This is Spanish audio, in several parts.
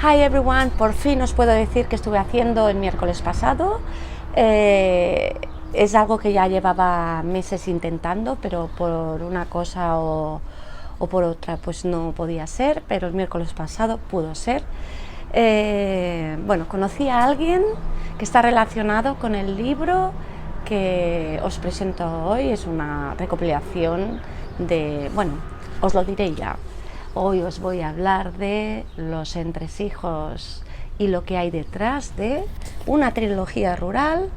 Hi everyone, por fin os puedo decir que estuve haciendo el miércoles pasado. Es algo que ya llevaba meses intentando, pero por una cosa o por otra pues no podía ser, pero el miércoles pasado pudo ser. Bueno, conocí a alguien que está relacionado con el libro que os presento hoy. Es una recopilación de, bueno, os lo diré ya. Hoy os voy a hablar de los entresijos y lo que hay detrás de una trilogía rural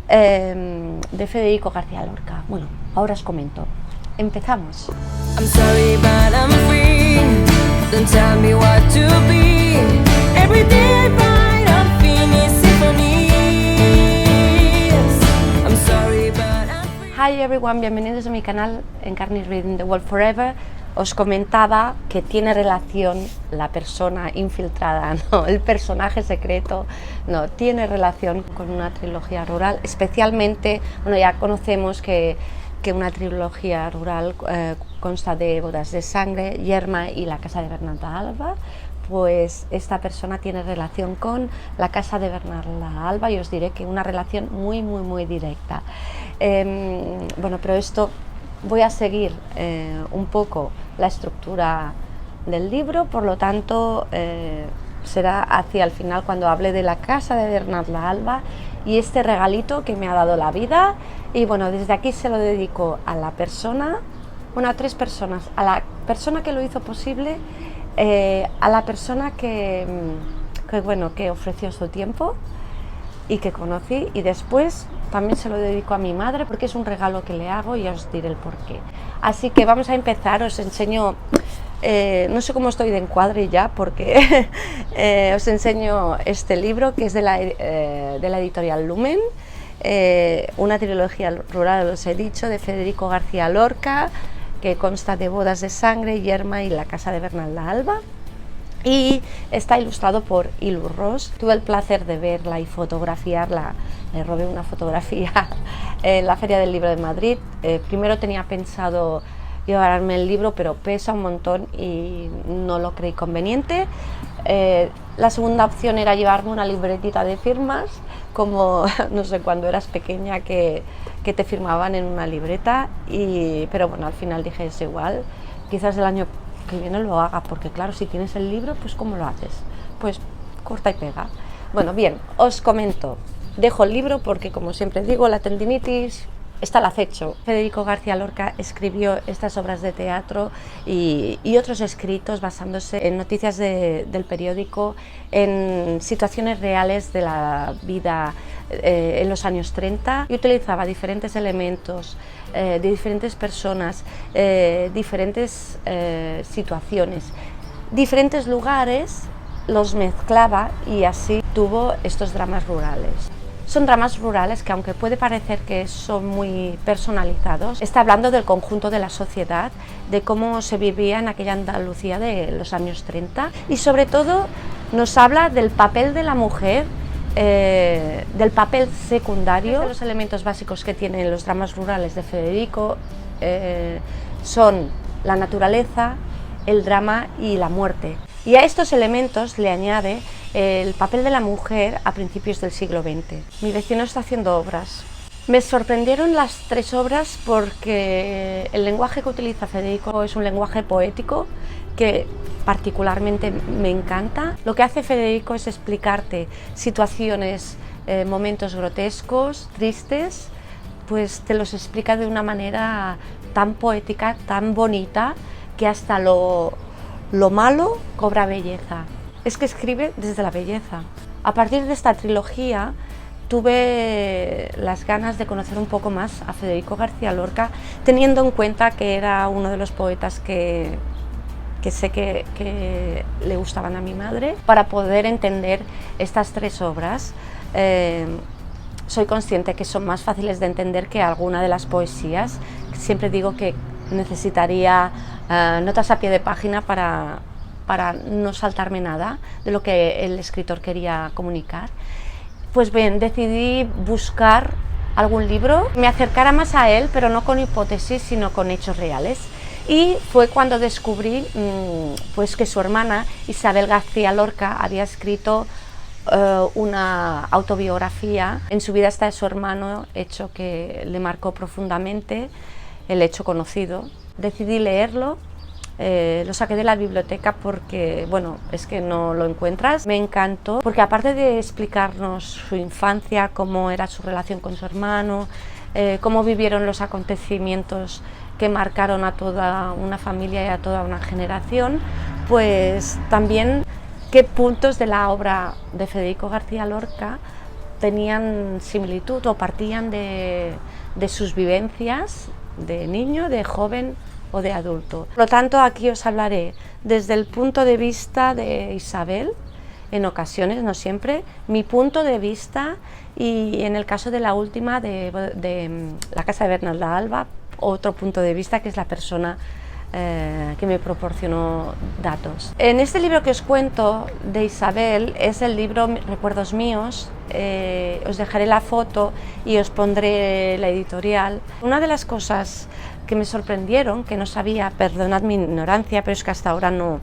de Federico García Lorca. Bueno, ahora os comento. Empezamos. I'm sorry, but I'm free. Don't tell me what to be. Every day I write a finished symphony. I'm sorry, but I'm free. Hi everyone, bienvenidos a mi canal Encarni Reading the World Forever. Os comentaba que tiene relación la persona infiltrada, no, el personaje secreto, no, tiene relación con una trilogía rural, especialmente, bueno, ya conocemos que una trilogía rural consta de Bodas de Sangre, Yerma y la Casa de Bernarda Alba. Pues esta persona tiene relación con la Casa de Bernarda Alba y os diré que una relación muy directa. Bueno, pero esto voy a seguir un poco la estructura del libro, por lo tanto será hacia el final cuando hable de la Casa de Bernarda Alba y este regalito que me ha dado la vida. Y bueno, desde aquí se lo dedico a la persona, bueno, a tres personas: a la persona que lo hizo posible, a la persona que ofreció su tiempo y que conocí, y después también se lo dedico a mi madre porque es un regalo que le hago y ya os diré el porqué. Así que vamos a empezar. Os enseño, no sé cómo estoy de encuadre ya porque os enseño este libro que es de la editorial Lumen, una trilogía rural, os he dicho, de Federico García Lorca, que consta de Bodas de Sangre, Yerma y la Casa de Bernarda Alba. Y está ilustrado por Ilu Ros. Tuve el placer de verla y fotografiarla. Le robé una fotografía en la Feria del Libro de Madrid. Primero tenía pensado llevarme el libro, pero pesa un montón y no lo creí conveniente. La segunda opción era llevarme una libretita de firmas, como no sé, cuando eras pequeña que te firmaban en una libreta, pero bueno, al final dije es igual, quizás el año que viene lo haga, porque claro, si tienes el libro, pues ¿cómo lo haces? Pues corta y pega. Bueno, bien, os comento. Dejo el libro porque, como siempre digo, la tendinitis está al acecho. Federico García Lorca escribió estas obras de teatro y otros escritos basándose en noticias del periódico, en situaciones reales de la vida en los años 30, y utilizaba diferentes elementos de diferentes personas, diferentes situaciones, diferentes lugares, los mezclaba y así tuvo estos dramas rurales. Son dramas rurales que, aunque puede parecer que son muy personalizados, está hablando del conjunto de la sociedad, de cómo se vivía en aquella Andalucía de los años 30, y sobre todo nos habla del papel de la mujer, del papel secundario. De los elementos básicos que tienen los dramas rurales de Federico son la naturaleza, el drama y la muerte. Y a estos elementos le añade el papel de la mujer a principios del siglo XX. Mi vecino está haciendo obras. Me sorprendieron las tres obras porque el lenguaje que utiliza Federico es un lenguaje poético que particularmente me encanta. Lo que hace Federico es explicarte situaciones, momentos grotescos, tristes, pues te los explica de una manera tan poética, tan bonita, que hasta lo malo cobra belleza. Es que escribe desde la belleza. A partir de esta trilogía tuve las ganas de conocer un poco más a Federico García Lorca, teniendo en cuenta que era uno de los poetas que sé que le gustaban a mi madre, para poder entender estas tres obras. Soy consciente que son más fáciles de entender que alguna de las poesías. Siempre digo que necesitaría notas a pie de página para no saltarme nada de lo que el escritor quería comunicar. Pues bien, decidí buscar algún libro que me acercara más a él, pero no con hipótesis, sino con hechos reales. Y fue cuando descubrí pues que su hermana Isabel García Lorca había escrito una autobiografía. En su vida está su hermano, hecho que le marcó profundamente, el hecho conocido. Decidí leerlo, lo saqué de la biblioteca porque, bueno, es que no lo encuentras. Me encantó porque aparte de explicarnos su infancia, cómo era su relación con su hermano, cómo vivieron los acontecimientos que marcaron a toda una familia y a toda una generación, pues también qué puntos de la obra de Federico García Lorca tenían similitud o partían de sus vivencias de niño, de joven o de adulto. Por lo tanto, aquí os hablaré desde el punto de vista de Isabel, en ocasiones, no siempre, mi punto de vista, y en el caso de la última, de la casa de Bernarda Alba, otro punto de vista, que es la persona que me proporcionó datos. En este libro que os cuento de Isabel, es el libro Recuerdos míos, os dejaré la foto y os pondré la editorial. Una de las cosas que me sorprendieron, que no sabía, perdonad mi ignorancia, pero es que hasta ahora no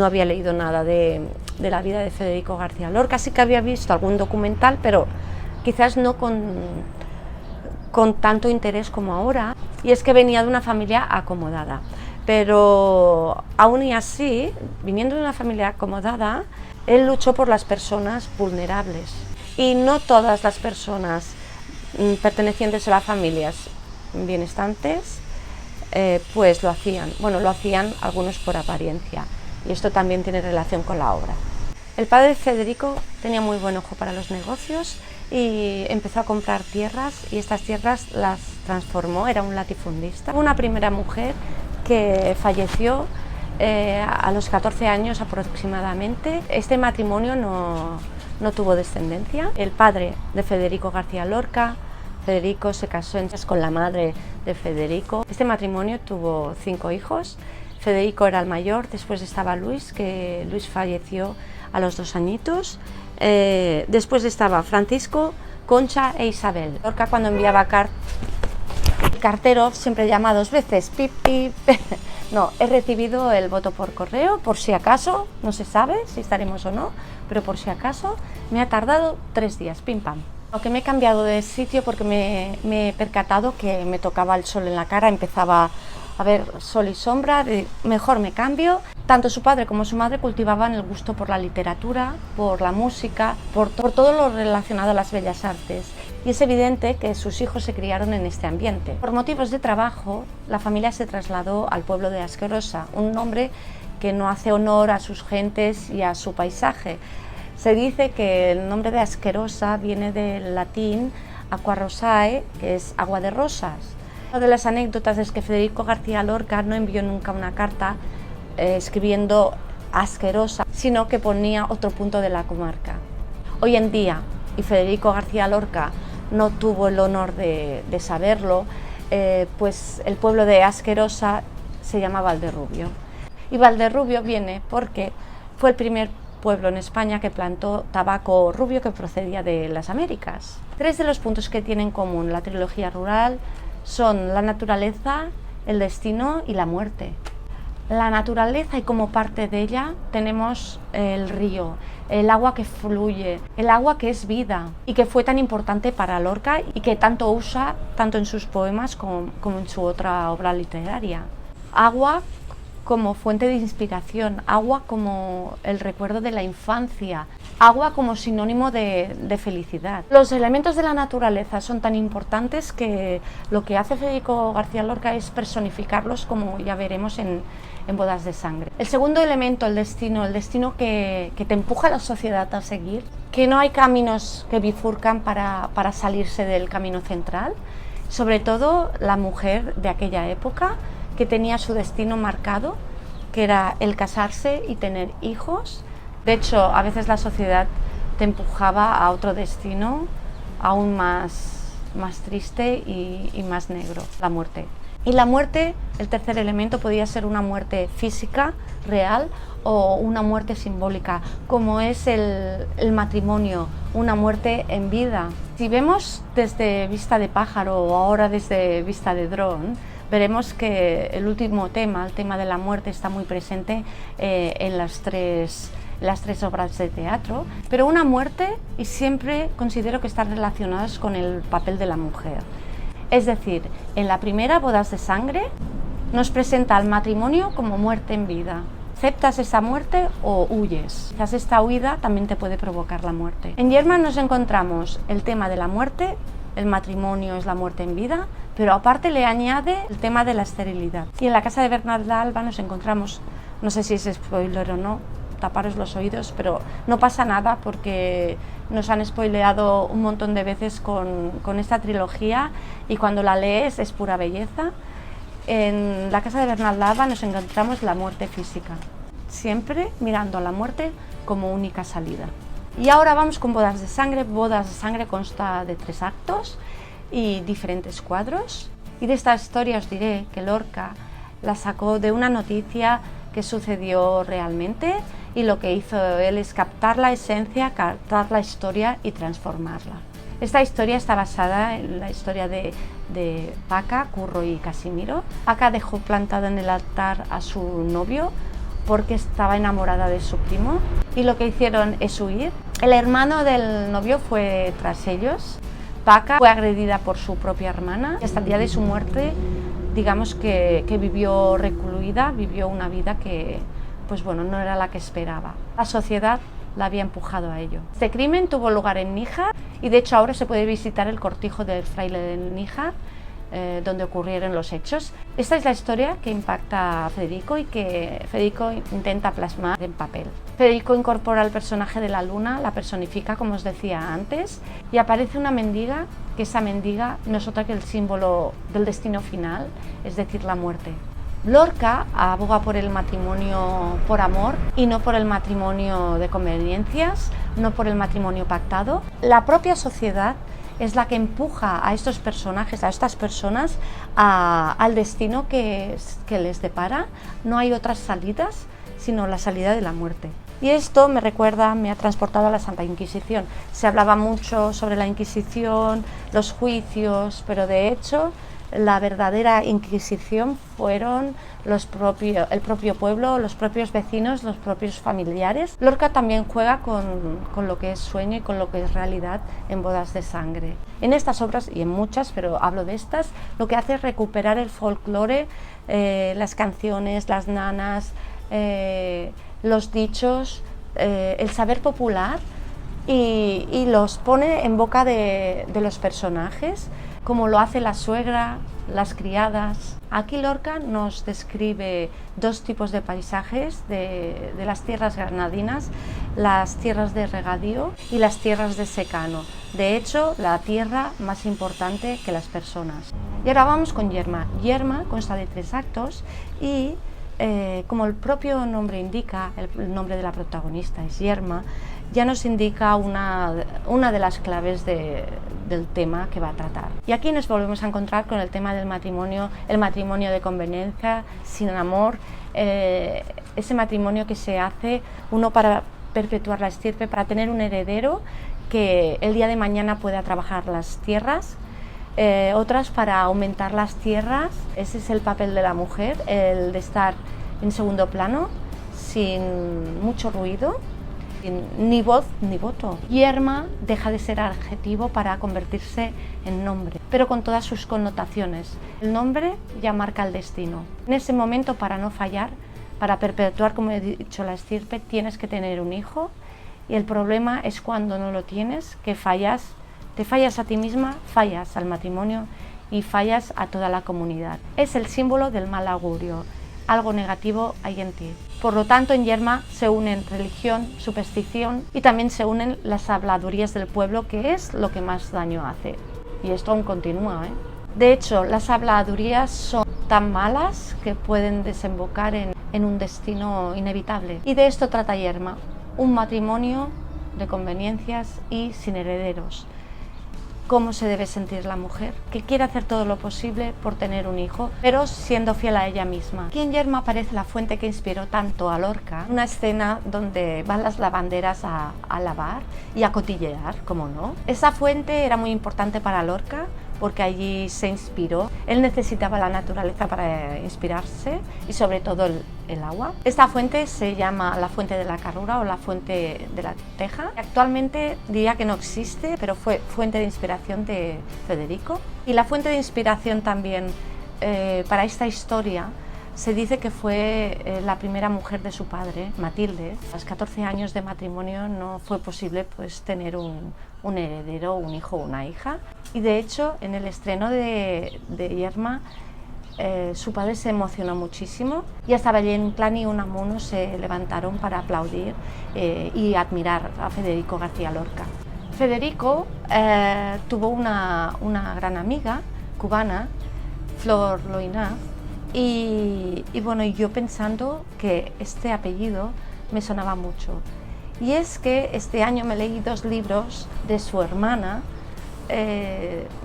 había leído nada de la vida de Federico García Lorca. Sí que había visto algún documental, pero quizás no con tanto interés como ahora, y es que venía de una familia acomodada. Pero aún y así, viniendo de una familia acomodada, él luchó por las personas vulnerables. Y no todas las personas pertenecientes a las familias benestantes pues lo hacían. Bueno, lo hacían algunos por apariencia. Y esto también tiene relación con la obra. El padre de Federico tenía muy buen ojo para los negocios y empezó a comprar tierras, y estas tierras las transformó, era un latifundista. Una primera mujer que falleció a los 14 años aproximadamente. Este matrimonio no tuvo descendencia. El padre de Federico García Lorca, Federico, se casó con la madre de Federico. Este matrimonio tuvo 5 hijos. Federico era el mayor, después estaba Luis, que Luis falleció a los 2 añitos. Después estaba Francisco, Concha e Isabel. Lorca, cuando enviaba el cartero siempre llama 2 veces, pip, pip. No, he recibido el voto por correo, por si acaso, no se sabe si estaremos o no, pero por si acaso, me ha tardado 3 días, pim pam. Aunque me he cambiado de sitio porque me he percatado que me tocaba el sol en la cara, empezaba a ver sol y sombra, mejor me cambio. Tanto su padre como su madre cultivaban el gusto por la literatura, por la música, por todo lo relacionado a las bellas artes. Y es evidente que sus hijos se criaron en este ambiente. Por motivos de trabajo, la familia se trasladó al pueblo de Asquerosa, un nombre que no hace honor a sus gentes y a su paisaje. Se dice que el nombre de Asquerosa viene del latín aqua rosae, que es agua de rosas. Una de las anécdotas es que Federico García Lorca no envió nunca una carta escribiendo Asquerosa, sino que ponía otro punto de la comarca. Hoy en día, y Federico García Lorca no tuvo el honor de saberlo, pues el pueblo de Asquerosa se llama Valderrubio. Y Valderrubio viene porque fue el primer pueblo en España que plantó tabaco rubio que procedía de las Américas. 3 de los puntos que tiene en común la trilogía rural son la naturaleza, el destino y la muerte. La naturaleza, y como parte de ella tenemos el río, el agua que fluye, el agua que es vida y que fue tan importante para Lorca y que tanto usa tanto en sus poemas como en su otra obra literaria. Agua como fuente de inspiración, agua como el recuerdo de la infancia, agua como sinónimo de felicidad. Los elementos de la naturaleza son tan importantes que lo que hace Federico García Lorca es personificarlos, como ya veremos en Bodas de Sangre. El segundo elemento, el destino que te empuja a la sociedad a seguir, que no hay caminos que bifurcan para salirse del camino central, sobre todo la mujer de aquella época, que tenía su destino marcado, que era el casarse y tener hijos. De hecho, a veces la sociedad te empujaba a otro destino aún más triste y más negro, la muerte. Y la muerte, el tercer elemento, podía ser una muerte física, real, o una muerte simbólica, como es el matrimonio, una muerte en vida. Si vemos desde vista de pájaro o ahora desde vista de dron, veremos que el último tema, el tema de la muerte, está muy presente en las tres obras de teatro, pero una muerte, y siempre considero que están relacionadas con el papel de la mujer. Es decir, en la primera, Bodas de Sangre, nos presenta al matrimonio como muerte en vida. ¿Aceptas esa muerte o huyes? Quizás esta huida también te puede provocar la muerte. En Yerma nos encontramos el tema de la muerte, el matrimonio es la muerte en vida, pero aparte le añade el tema de la esterilidad. Y en la casa de Bernarda Alba nos encontramos, no sé si es spoiler o no, taparos los oídos, pero no pasa nada porque nos han spoileado un montón de veces con esta trilogía, y cuando la lees es pura belleza. En la casa de Bernarda Alba nos encontramos la muerte física, siempre mirando a la muerte como única salida. Y ahora vamos con Bodas de Sangre. Bodas de Sangre consta de 3 actos y diferentes cuadros. Y de esta historia os diré que Lorca la sacó de una noticia que sucedió realmente, y lo que hizo él es captar la esencia, captar la historia y transformarla. Esta historia está basada en la historia de Paca, Curro y Casimiro. Paca dejó plantado en el altar a su novio porque estaba enamorada de su primo, y lo que hicieron es huir. El hermano del novio fue tras ellos. Paca fue agredida por su propia hermana y hasta el día de su muerte, digamos que vivió recluida, vivió una vida que pues bueno, no era la que esperaba. La sociedad la había empujado a ello. Este crimen tuvo lugar en Níjar, y de hecho ahora se puede visitar el cortijo del fraile de Níjar, donde ocurrieron los hechos. Esta es la historia que impacta a Federico y que Federico intenta plasmar en papel. Federico incorpora al personaje de la luna, la personifica, como os decía antes, y aparece una mendiga, que esa mendiga no es otra que el símbolo del destino final, es decir, la muerte. Lorca aboga por el matrimonio por amor y no por el matrimonio de conveniencias, no por el matrimonio pactado. La propia sociedad es la que empuja a estos personajes, a estas personas, al destino que les depara. No hay otras salidas sino la salida de la muerte. Y esto me ha transportado a la Santa Inquisición. Se hablaba mucho sobre la Inquisición, los juicios, pero de hecho la verdadera Inquisición fueron el propio pueblo, los propios vecinos, los propios familiares. Lorca también juega con lo que es sueño y con lo que es realidad en Bodas de Sangre. En estas obras, y en muchas, pero hablo de estas, lo que hace es recuperar el folclore, las canciones, las nanas, los dichos, el saber popular, y los pone en boca de los personajes, como lo hace la suegra, las criadas. Aquí Lorca nos describe 2 tipos de paisajes de las tierras granadinas, las tierras de regadío y las tierras de secano. De hecho, la tierra más importante que las personas. Y ahora vamos con Yerma. Yerma consta de 3 actos y como el propio nombre indica, el nombre de la protagonista es Yerma, ya nos indica una de las claves del tema que va a tratar. Y aquí nos volvemos a encontrar con el tema del matrimonio, el matrimonio de conveniencia, sin amor, ese matrimonio que se hace uno para perpetuar la estirpe, para tener un heredero que el día de mañana pueda trabajar las tierras, otras para aumentar las tierras. Ese es el papel de la mujer, el de estar en segundo plano, sin mucho ruido, ni voz ni voto. Yerma deja de ser adjetivo para convertirse en nombre, pero con todas sus connotaciones. El nombre ya marca el destino. En ese momento, para no fallar, para perpetuar, como he dicho, la estirpe, tienes que tener un hijo, y el problema es cuando no lo tienes, que fallas, te fallas a ti misma, fallas al matrimonio y fallas a toda la comunidad. Es el símbolo del mal augurio, algo negativo hay en ti. Por lo tanto, en Yerma se unen religión, superstición, y también se unen las habladurías del pueblo, que es lo que más daño hace. Y esto aún continúa, ¿eh? De hecho, las habladurías son tan malas que pueden desembocar en un destino inevitable. Y de esto trata Yerma, un matrimonio de conveniencias y sin herederos. Cómo se debe sentir la mujer, que quiere hacer todo lo posible por tener un hijo, pero siendo fiel a ella misma. Aquí en Yerma aparece la fuente que inspiró tanto a Lorca, una escena donde van las lavanderas a lavar y a cotillear, ¿cómo no? Esa fuente era muy importante para Lorca porque allí se inspiró. Él necesitaba la naturaleza para inspirarse y sobre todo el agua. Esta fuente se llama la Fuente de la Carrura o la Fuente de la Teja. Actualmente diría que no existe, pero fue fuente de inspiración de Federico. Y la fuente de inspiración también para esta historia se dice que fue la primera mujer de su padre, Matilde. A los 14 años de matrimonio no fue posible pues, tener un heredero, un hijo o una hija. Y de hecho, en el estreno de Yerma, su padre se emocionó muchísimo y hasta Valle Inclán y Unamuno se levantaron para aplaudir y admirar a Federico García Lorca. Federico tuvo una gran amiga cubana, Flor Loynaz, y bueno, yo pensando que este apellido me sonaba mucho. Y es que este año me leí 2 libros de su hermana,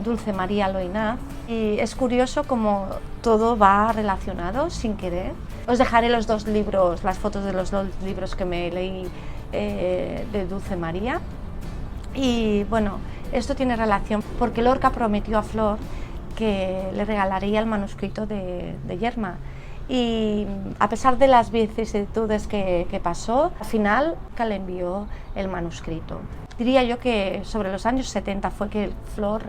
Dulce María Loynaz, y es curioso cómo todo va relacionado sin querer. Os dejaré los 2 libros, las fotos de los 2 libros que me leí de Dulce María. Y bueno, esto tiene relación porque Lorca prometió a Flor que le regalaría el manuscrito de Yerma. Y a pesar de las vicisitudes que pasó, al final le envió el manuscrito. Diría yo que sobre los años 70 fue que Flor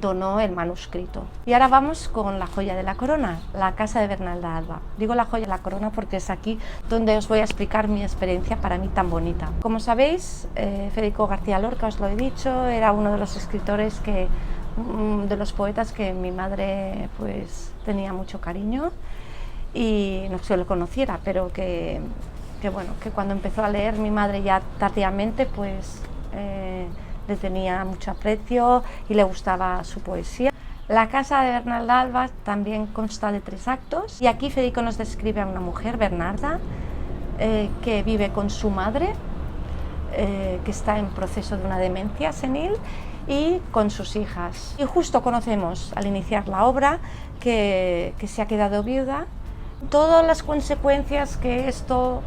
donó el manuscrito. Y ahora vamos con la joya de la corona, la casa de Bernalda Alba. Digo la joya de la corona porque es aquí donde os voy a explicar mi experiencia para mí tan bonita. Como sabéis, Federico García Lorca, os lo he dicho, era uno de los escritores de los poetas que mi madre pues tenía mucho cariño y no se lo conociera, pero que bueno, que cuando empezó a leer mi madre ya tardíamente pues le tenía mucho aprecio y le gustaba su poesía. La casa de Bernalda Alba también consta de 3 actos y aquí Federico nos describe a una mujer, Bernarda, que vive con su madre, que está en proceso de una demencia senil, y con sus hijas. Y justo conocemos al iniciar la obra que se ha quedado viuda, todas las consecuencias que esto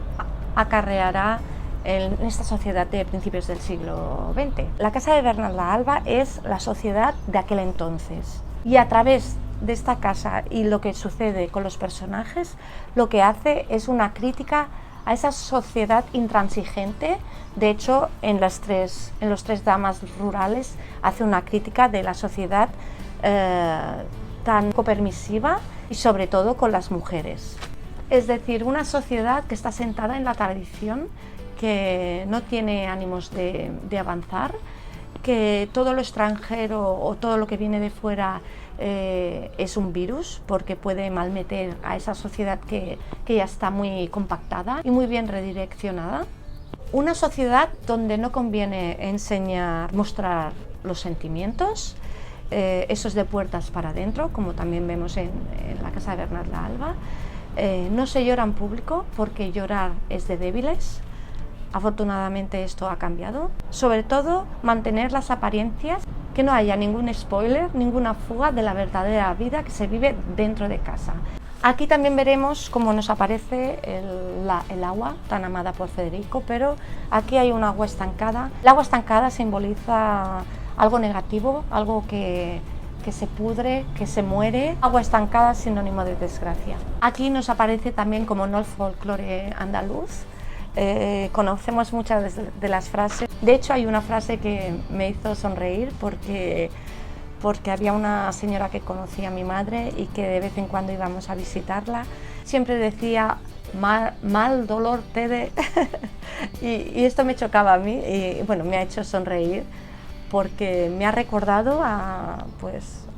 acarreará en esta sociedad de principios del siglo XX. La casa de Bernalda Alba es la sociedad de aquel entonces y a través de esta casa y lo que sucede con los personajes, lo que hace es una crítica a esa sociedad intransigente. De hecho, en los 3 dramas rurales hace una crítica de la sociedad tan copermisiva y sobre todo con las mujeres. Es decir, una sociedad que está sentada en la tradición, que no tiene ánimos de avanzar, que todo lo extranjero o todo lo que viene de fuera es un virus porque puede malmeter a esa sociedad que ya está muy compactada y muy bien redireccionada. Una sociedad donde no conviene mostrar los sentimientos, esos de puertas para adentro, como también vemos en la casa de Bernalda Alba. No se llora en público porque llorar es de débiles. Afortunadamente esto ha cambiado. Sobre todo, mantener las apariencias, que no haya ningún spoiler, ninguna fuga de la verdadera vida que se vive dentro de casa. Aquí también veremos cómo nos aparece el agua tan amada por Federico, pero aquí hay un agua estancada. El agua estancada simboliza algo negativo, algo que se pudre, que se muere. Agua estancada es sinónimo de desgracia. Aquí nos aparece también, como no, el folclore andaluz. Conocemos muchas de las frases. De hecho, hay una frase que me hizo sonreír porque había una señora que conocía a mi madre y que de vez en cuando íbamos a visitarla. Siempre decía, mal dolor te de... y esto me chocaba a mí y bueno, me ha hecho sonreír porque me ha recordado a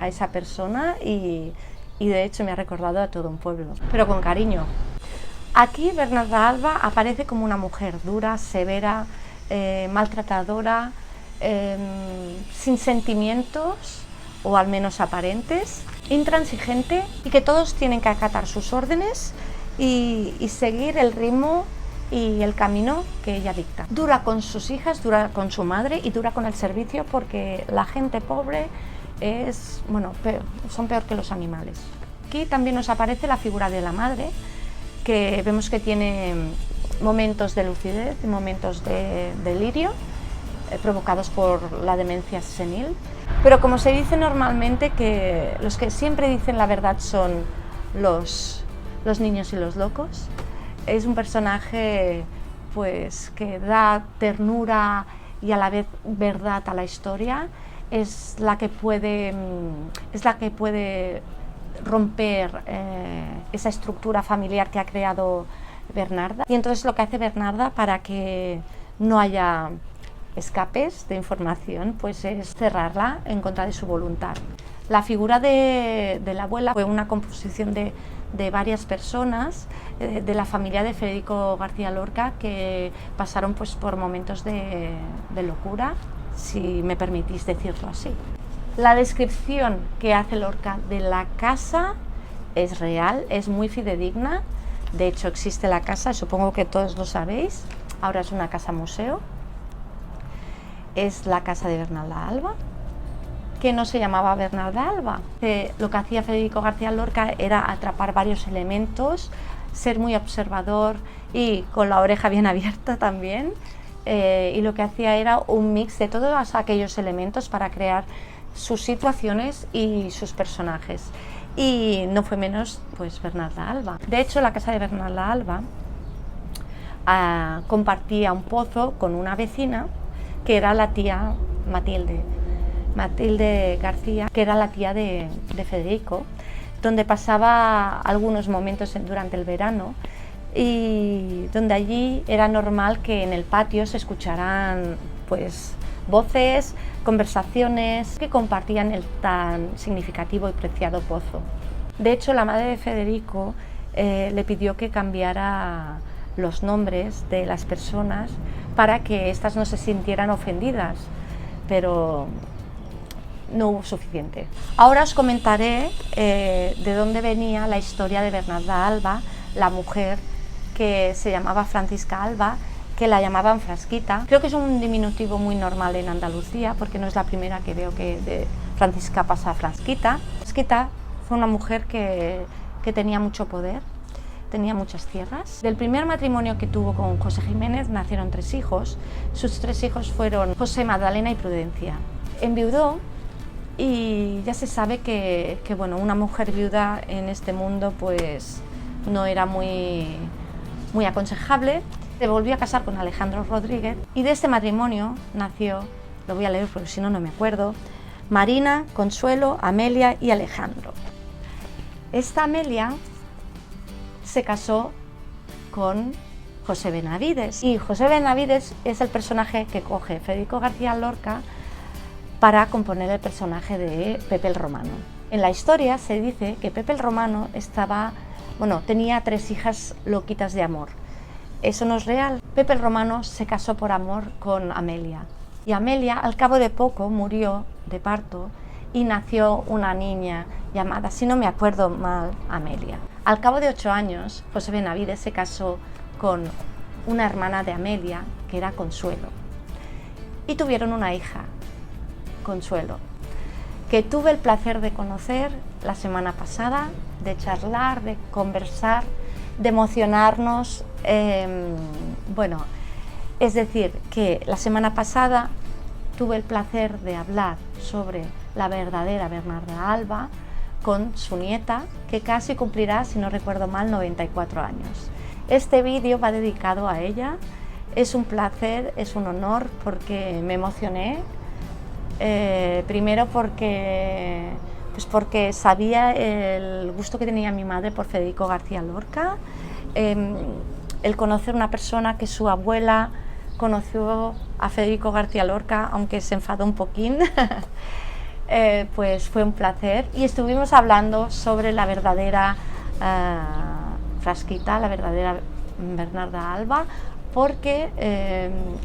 esa persona y de hecho me ha recordado a todo un pueblo, pero con cariño. Aquí Bernalda Alba aparece como una mujer dura, severa, maltratadora, sin sentimientos, o al menos aparentes, intransigente y que todos tienen que acatar sus órdenes y seguir el ritmo y el camino que ella dicta. Dura con sus hijas, dura con su madre y dura con el servicio porque la gente pobre son peor que los animales. Aquí también nos aparece la figura de la madre, que vemos que tiene momentos de lucidez y momentos de delirio provocados por la demencia senil. Pero como se dice normalmente, que los que siempre dicen la verdad son los niños y los locos. Es un personaje pues que da ternura y a la vez verdad a la historia. Es la que puede romper esa estructura familiar que ha creado Bernarda. Y entonces lo que hace Bernarda, para que no haya escapes de información, pues es cerrarla en contra de su voluntad. La figura de la abuela fue una composición de varias personas de la familia de Federico García Lorca, que pasaron pues por momentos de locura, si me permitís decirlo así. La descripción que hace Lorca de la casa es real, es muy fidedigna. De hecho, existe la casa, supongo que todos lo sabéis. Ahora es una casa museo. Es la casa de Bernarda Alba, que no se llamaba Bernarda Alba. Lo que hacía Federico García Lorca era atrapar varios elementos, ser muy observador y con la oreja bien abierta también. Y lo que hacía era un mix de todos aquellos elementos para crear sus situaciones y sus personajes. Y no fue menos pues Bernarda Alba. De hecho, la casa de Bernarda Alba compartía un pozo con una vecina que era la tía Matilde García, que era la tía de Federico, donde pasaba algunos momentos durante el verano, y donde allí era normal que en el patio se escucharan pues voces, conversaciones que compartían el tan significativo y preciado pozo. De hecho, la madre de Federico le pidió que cambiara los nombres de las personas para que éstas no se sintieran ofendidas, pero no hubo suficiente. Ahora os comentaré de dónde venía la historia de Bernarda Alba, la mujer que se llamaba Francisca Alba, que la llamaban Frasquita. Creo que es un diminutivo muy normal en Andalucía, porque no es la primera que veo que de Francisca pasa a Frasquita. Frasquita fue una mujer que tenía mucho poder, tenía muchas tierras. Del primer matrimonio que tuvo con José Jiménez nacieron 3 hijos. Sus 3 hijos fueron José, Magdalena y Prudencia. Enviudó y ya se sabe que bueno, una mujer viuda en este mundo pues no era muy aconsejable. Se volvió a casar con Alejandro Rodríguez y de este matrimonio nació, lo voy a leer porque si no, no me acuerdo, Marina, Consuelo, Amelia y Alejandro. Esta Amelia se casó con José Benavides, y José Benavides es el personaje que coge Federico García Lorca para componer el personaje de Pepe el Romano. En la historia se dice que Pepe el Romano tenía 3 hijas loquitas de amor. Eso no es real. Pepe el Romano se casó por amor con Amelia, y Amelia al cabo de poco murió de parto y nació una niña llamada, si no me acuerdo mal, Amelia. Al cabo de 8 años, José Benavides se casó con una hermana de Amelia, que era Consuelo, y tuvieron una hija, Consuelo, que tuve el placer de conocer la semana pasada, de charlar, de conversar, de emocionarnos. Es decir, que la semana pasada tuve el placer de hablar sobre la verdadera Bernarda Alba con su nieta, que casi cumplirá, si no recuerdo mal, 94 años. Este vídeo va dedicado a ella. Es un placer, es un honor, porque me emocioné. Primero porque sabía el gusto que tenía mi madre por Federico García Lorca. El conocer una persona que su abuela conoció a Federico García Lorca, aunque se enfadó un poquín, pues fue un placer. Y estuvimos hablando sobre la verdadera Frasquita, la verdadera Bernarda Alba, porque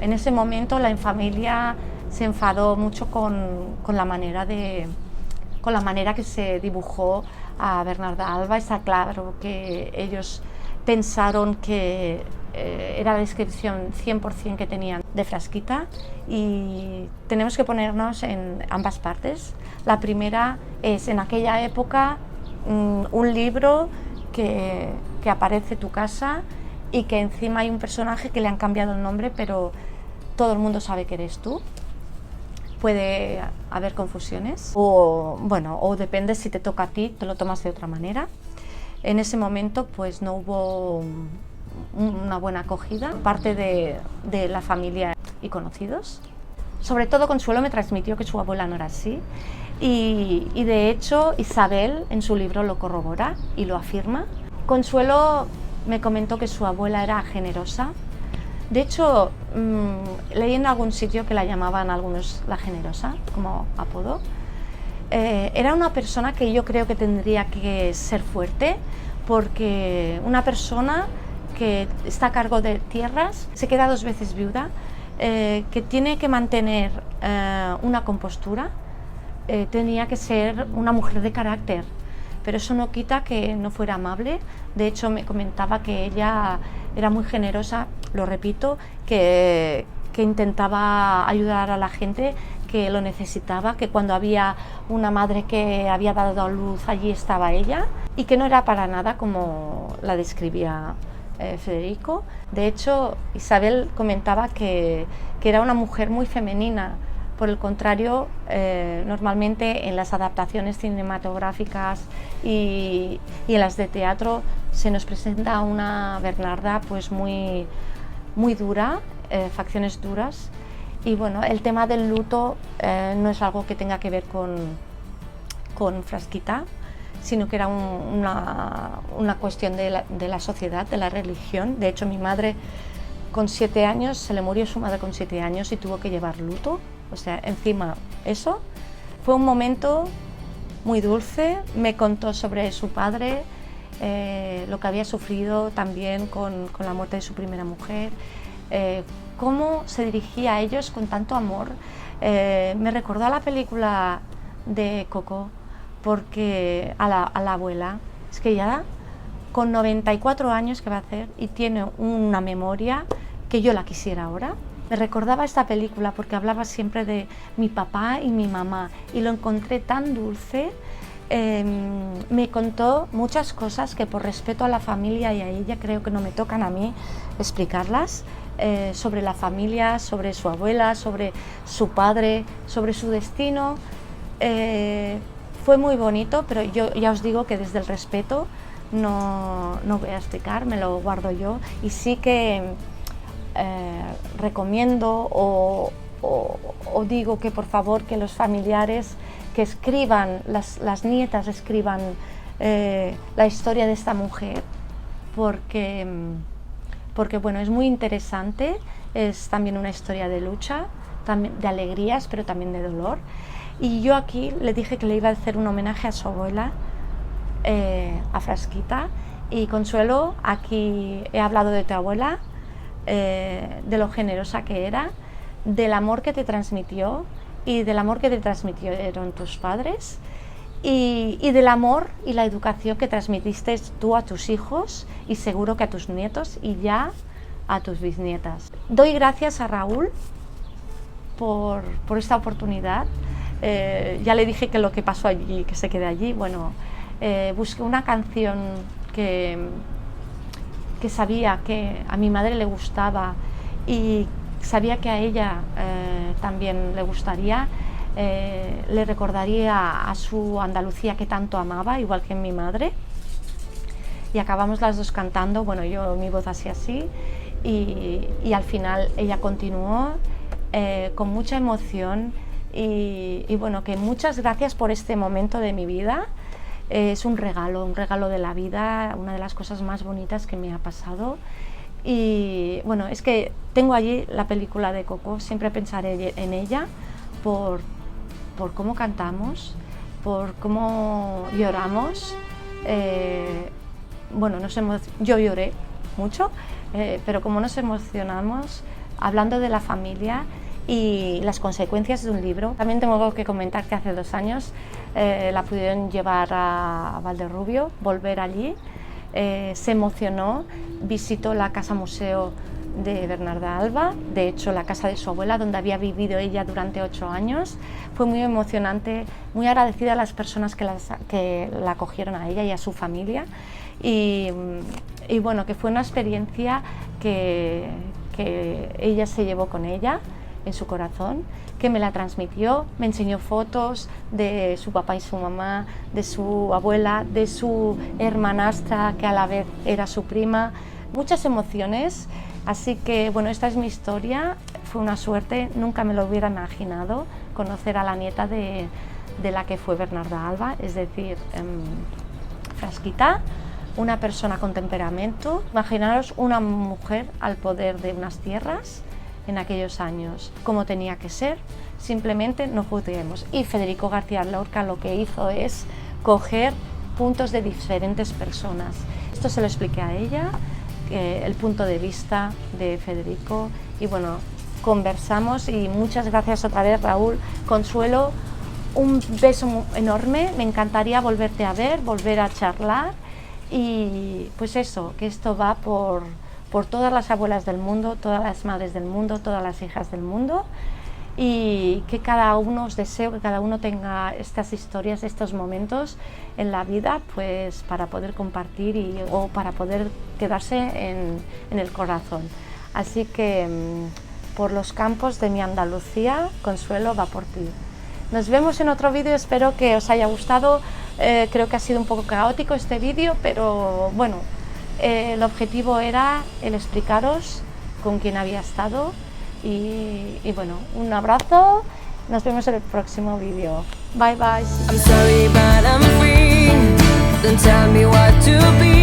en ese momento la familia se enfadó mucho con la manera que se dibujó a Bernarda Alba. Está claro que ellos pensaron que era la descripción 100% que tenían de Frasquita, y tenemos que ponernos en ambas partes. La primera es, en aquella época, un libro que aparece tu casa y que encima hay un personaje que le han cambiado el nombre, pero todo el mundo sabe que eres tú. puede haber confusiones o, bueno, o depende si te toca a ti, te lo tomas de otra manera. En ese momento pues no hubo una buena acogida, parte de la familia y conocidos. Sobre todo Consuelo me transmitió que su abuela no era así y de hecho Isabel en su libro lo corrobora y lo afirma. Consuelo me comentó que su abuela era generosa. De hecho, leí en algún sitio que la llamaban algunos la generosa, como apodo. Era una persona que yo creo que tendría que ser fuerte, porque una persona que está a cargo de tierras, se queda 2 veces viuda, que tiene que mantener una compostura, tenía que ser una mujer de carácter, pero eso no quita que no fuera amable. De hecho, me comentaba que ella era muy generosa, lo repito, que intentaba ayudar a la gente que lo necesitaba, que cuando había una madre que había dado a luz, allí estaba ella, y que no era para nada como la describía Federico. De hecho, Isabel comentaba que era una mujer muy femenina. Por el contrario, normalmente en las adaptaciones cinematográficas y en las de teatro se nos presenta una Bernarda pues muy dura, facciones duras. Y bueno, el tema del luto no es algo que tenga que ver con Frasquita, sino que era una cuestión de la sociedad, de la religión. De hecho, mi madre con 7 años, se le murió su madre con 7 años y tuvo que llevar luto. O sea, encima eso. Fue un momento muy dulce. Me contó sobre su padre, lo que había sufrido también con la muerte de su primera mujer, cómo se dirigía a ellos con tanto amor. Me recordó a la película de Coco, porque a la abuela, es que ya con 94 años que va a hacer y tiene una memoria que yo la quisiera ahora. Me recordaba esta película porque hablaba siempre de mi papá y mi mamá y lo encontré tan dulce. Me contó muchas cosas que por respeto a la familia y a ella creo que no me tocan a mí explicarlas, sobre la familia, sobre su abuela, sobre su padre, sobre su destino. Fue muy bonito, pero yo ya os digo que desde el respeto no voy a explicar, me lo guardo yo, y sí que recomiendo o digo que por favor que los familiares que escriban, las nietas escriban la historia de esta mujer, porque bueno, es muy interesante, es también una historia de lucha, también de alegrías, pero también de dolor. Y yo aquí le dije que le iba a hacer un homenaje a su abuela, a Frasquita. Y Consuelo, aquí he hablado de tu abuela, de lo generosa que era, del amor que te transmitió y del amor que te transmitieron tus padres y del amor y la educación que transmitiste tú a tus hijos y seguro que a tus nietos y ya a tus bisnietas. Doy gracias a Raúl por esta oportunidad. Ya le dije que lo que pasó allí, que se quede allí. Bueno, busqué una canción que sabía que a mi madre le gustaba y sabía que a ella también le gustaría, le recordaría a su Andalucía que tanto amaba, igual que mi madre. Y acabamos las dos cantando, bueno, yo mi voz así, y al final ella continuó con mucha emoción y bueno, que muchas gracias por este momento de mi vida. Es un regalo de la vida, una de las cosas más bonitas que me ha pasado. Y bueno, es que tengo allí la película de Coco, siempre pensaré en ella por cómo cantamos, por cómo lloramos. Bueno, yo lloré mucho, pero como nos emocionamos hablando de la familia y las consecuencias de un libro. También tengo que comentar que hace 2 años la pudieron llevar a Valderrubio, volver allí. Se emocionó, visitó la casa museo de Bernarda Alba, de hecho la casa de su abuela donde había vivido ella durante 8 años. Fue muy emocionante, muy agradecida a las personas que la acogieron a ella y a su familia y bueno, que fue una experiencia que ella se llevó con ella en su corazón, que me la transmitió, me enseñó fotos de su papá y su mamá, de su abuela, de su hermanastra, que a la vez era su prima, muchas emociones. Así que bueno, esta es mi historia, fue una suerte, nunca me lo hubiera imaginado conocer a la nieta de la que fue Bernarda Alba, es decir, Frasquita, una persona con temperamento. Imaginaros una mujer al poder de unas tierras en aquellos años, como tenía que ser, simplemente no juzguemos. Y Federico García Lorca lo que hizo es coger puntos de diferentes personas. Esto se lo expliqué a ella, el punto de vista de Federico, y bueno, conversamos y muchas gracias otra vez, Raúl. Consuelo, un beso enorme, me encantaría volverte a ver, volver a charlar. Y pues eso, que esto va por todas las abuelas del mundo, todas las madres del mundo, todas las hijas del mundo, y que cada uno, os deseo que cada uno tenga estas historias, estos momentos en la vida, pues para poder compartir o para poder quedarse en el corazón. Así que por los campos de mi Andalucía, Consuelo va por ti. Nos vemos en otro vídeo, espero que os haya gustado. Creo que ha sido un poco caótico este vídeo, pero bueno, el objetivo era el explicaros con quién había estado y bueno, un abrazo, nos vemos en el próximo vídeo. Bye bye. I'm sorry, but I'm free. Don't tell me what to be.